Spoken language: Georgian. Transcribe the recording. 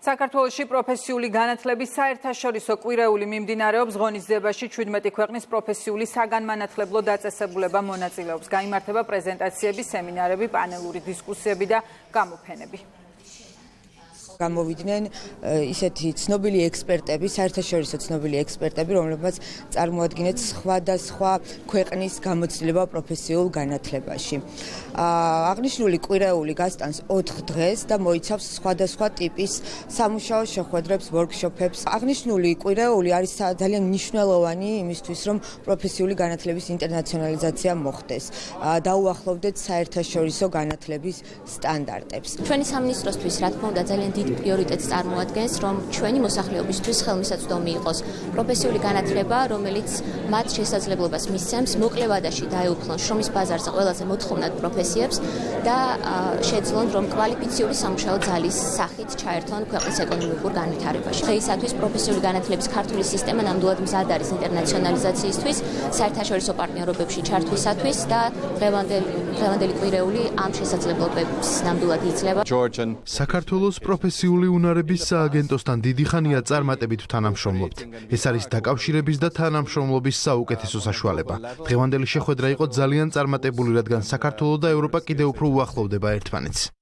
საქართველოში პროფესიული განათლების საერთაშორისო კვირეული მიმდინარეობს ღონისძიებაში 17 ქვეყნის პროფესიული საგანმანათლებლო დაწესებულება მონაწილეობს. Გაიმართება პრეზენტაციები, სემინარები, პანელური დისკუსიები და გამოფენები. Გამოვიდნენ ისეთი ცნობილი ექსპერტები, საერთაშორისო ცნობილი ექსპერტები, რომლებმაც წარმოადგენთ სხვადასხვა ქვეყნის გამოცდილება პროფესიულ განათლებაში. Აღნიშნული კვირეული გასტანს 4 დღეს და მოიცავს სხვადასხვა ტიპის სამუშაო შეხვედრებს, ვორქშოპებს. Აღნიშნული კვირეული არის ძალიან მნიშვნელოვანი იმისთვის, რომ პროფესიული განათლების ინტერნაციონალიზაცია მოხდეს. Დაუახლოვდეთ საერთაშორისო განათლების სტანდარტებს. Ჩვენი სამინისტროსთვის, რა თქმა უნდა, ძალიან დიდ პრიორიტეტს წარმოადგენს, რომ ჩვენი მოსახლეობისთვის ხელმისაწვდომი იყოს პროფესიული განათლება, რომელიც მათ შესაძლებლობას მისცემს მოკლე ვადაში დაეუფლონ შრომის ბაზარზე ყველაზე მოთხოვნად პროფესიებს და შეძლონ, რომ კვალიფიციური სამუშაო ძალის სახით ჩაერთონ ქვეყნის ეკონომიკურ განვითარებაში. დღეისათვის პროფესიული განათლების ქართული სისტემა ნამდვილად მზად არის ინტერნაციონალიზაციისთვის, საერთაშორისო პარტნიორობებში ჩართვისათვის და დღევანდელი კვირეული ამ შესაძლებლობებს ნამდვილად იძლევა. საქართველოს პროფესიული უნარების სააგენტოსთან დიდი ხანია წარმატებით თანამშრომლობთ. ეს არის დაკავშირების და თანამშრომლობის საუკეთესო საშუალება. დღევანდელი შეხვედრა იყო ძალიან წარმატებული, რადგან საქართველო და ევროპა კიდევ უფრო უახლოვდება ერთმანეთს.